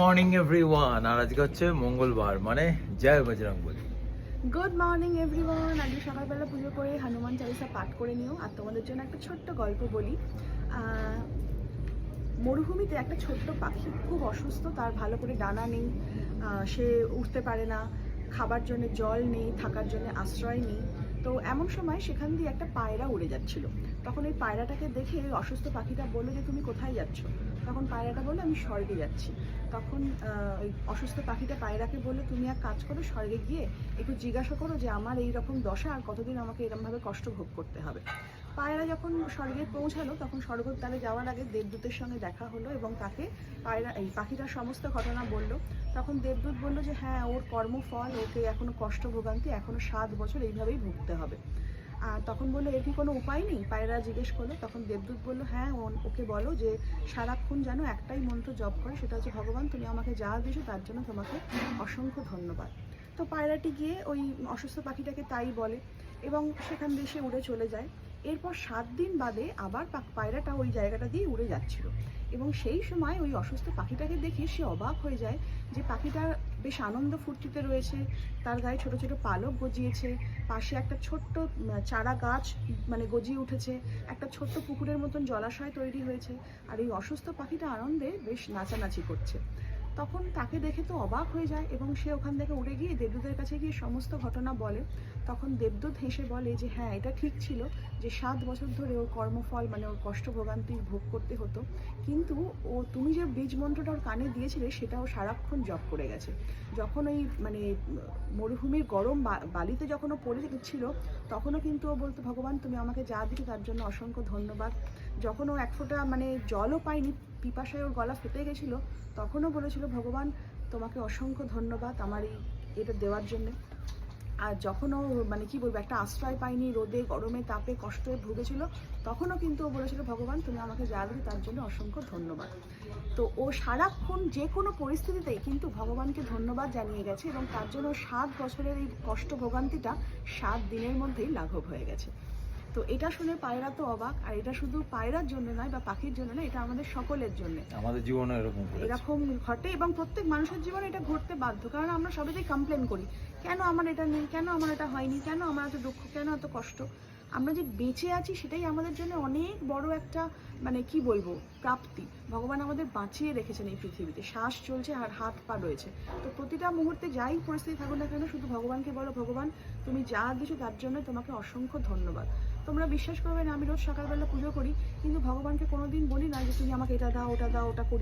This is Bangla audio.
Morning everyone. আর আজকে হচ্ছে মঙ্গলবার, মানে জয় বজরংবলী। Good morning everyone. আজকে সকালবেলা পুজো করে হনুমান চালিসা পাঠ করে নিও। আর তোমাদের জন্য একটা ছোট্ট গল্প বলি। মরুভূমিতে একটা ছোট্ট পাখি খুব অসুস্থ, তার ভালো করে ডানা নেই, সে উঠতে পারে না, খাবার জন্য জল নেই, থাকার জন্য আশ্রয় নেই। তো এমন সময় সেখান দিয়ে একটা পায়রা উড়ে যাচ্ছিল। তখন এই পায়রাটাকে দেখে এই অসুস্থ পাখিটা বললো যে তুমি কোথায় যাচ্ছ? তখন পায়রাটা বললো আমি স্বর্গে যাচ্ছি। তখন ওই অসুস্থ পাখিটা পায়রাকে বললো তুমি এক কাজ করো, স্বর্গে গিয়ে একটু জিজ্ঞাসা করো যে আমার এই রকম দশা আর কতদিন আমাকে এরকমভাবে কষ্ট ভোগ করতে হবে। পায়রা যখন স্বর্গে পৌঁছালো তখন স্বর্গদ্বারে যাওয়ার আগে দেবদূতের সঙ্গে দেখা হলো এবং তাকে এই পাখিটার সমস্ত ঘটনা বলল। তখন দেবদূত বলল যে হ্যাঁ, ওর কর্মফল, ওকে এখনো কষ্ট ভোগান্তি, এখনো 7 বছর এইভাবেই ভুগতে হবে। আর তখন বললো এর কি কোনো উপায় নেই? পায়রা জিজ্ঞেস করলো। তখন দেবদূত বলল হ্যাঁ, ওকে বলো যে সারাক্ষণ যেন একটাই মন্ত্র জপ করে, সেটা হচ্ছে ভগবান তুমি আমাকে যা দিয়েছো তার জন্য তোমাকে অসংখ্য ধন্যবাদ। তো পায়রাটি গিয়ে ওই অসুস্থ পাখিটাকে তাই বলে এবং সেখান দিয়ে সে উড়ে চলে যায়। এরপর 7 দিন বাদে আবার পায়রাটা ওই জায়গাটা দিয়ে উড়ে যাচ্ছিল এবং সেই সময় ওই অসুস্থ পাখিটাকে দেখে সে অবাক হয়ে যায় যে পাখিটার বেশ আনন্দ ফুর্তিতে রয়েছে, তার গায়ে ছোট ছোট পালক গজিয়েছে, পাশে একটা ছোট্ট চারা গাছ মানে গজিয়ে উঠেছে, একটা ছোট্ট পুকুরের মতন জলাশয় তৈরি হয়েছে, আর এই অসুস্থ পাখিটা আনন্দে বেশ নাচানাচি করছে। তখন তাকে দেখে তো অবাক হয়ে যায় এবং সে ওখান থেকে উড়ে গিয়ে দেবদূতের কাছে গিয়ে সমস্ত ঘটনা বলে। তখন দেবদূত হেসে বলে যে হ্যাঁ, এটা ঠিক ছিল যে 7 বছর ধরে ওর কর্মফল মানে ওর কষ্ট ভোগান্তি ভোগ করতে হতো, কিন্তু তুমি যে বীজ মন্ত্রটা ওর কানে দিয়েছিলে সেটাও সারাক্ষণ জপ করে গেছে। যখন ওই মানে মরুভূমির গরম বালিতে যখন ও পড়ে ছিল তখনও কিন্তু ও বলতো ভগবান তুমি আমাকে যা দিচ্ছ তার জন্য অসংখ্য ধন্যবাদ। যখন ও এক ফোঁটা মানে জলও পায়নি, পিপাসায় ওর গলা ফেটে গেছিলো, তখনও বলেছিল ভগবান তোমাকে অসংখ্য ধন্যবাদ আমার এটা দেওয়ার জন্যে। আর যখন ও মানে কি বলবো একটা আশ্রয় পায়নি, রোদে গরমে তাপে কষ্টে ভুগেছিল, তখনও কিন্তু ও বলেছিল ভগবান তুমি আমাকে যা দিলে তার জন্য অসংখ্য ধন্যবাদ। তো ও সারাক্ষণ যে কোনো পরিস্থিতিতেই কিন্তু ভগবানকে ধন্যবাদ জানিয়ে গেছে এবং তার জন্য 7 বছরের এই কষ্ট ভোগান্তিটা 7 দিনের মধ্যেই লাঘব হয়ে গেছে। তো এটা শুনে পায়রা তো অবাক, আর এটা শুধু পায়রার জন্য নয় বা পাখির জন্য নয়, এটা আমাদের সকলের জন্য। আমাদের জীবনে এরকম ঘটে এবং প্রত্যেক মানুষের জীবনে এটা ঘটতে বাধ্য, কারণ আমরা সবাই কমপ্লেন করি কেন আমার এটা নেই, কেন আমার এটা হয়নি, কেন আমার এত দুঃখ, কেন এত কষ্ট। আমরা যে বেঁচে আছি সেটাই আমাদের জন্য অনেক বড় একটা মানে কি বলবো প্রাপ্তি। ভগবান আমাদের বাঁচিয়ে রেখেছেন এই পৃথিবীতে, শ্বাস চলছে আর হাত পা রয়েছে। তো প্রতিটা মুহূর্তে যাই পরিস্থিতি থাকুক না কেন শুধু ভগবানকে বলো ভগবান তুমি যা দিছো তার জন্য তোমাকে অসংখ্য ধন্যবাদ। তোমরা বিশ্বাস করবে না, আমি রোজ সকালবেলা পুজো করি কিন্তু ভগবানকে কোনোদিন বলি না যে তুমি আমাকে এটা দাও ওটা দাও ওটা করি।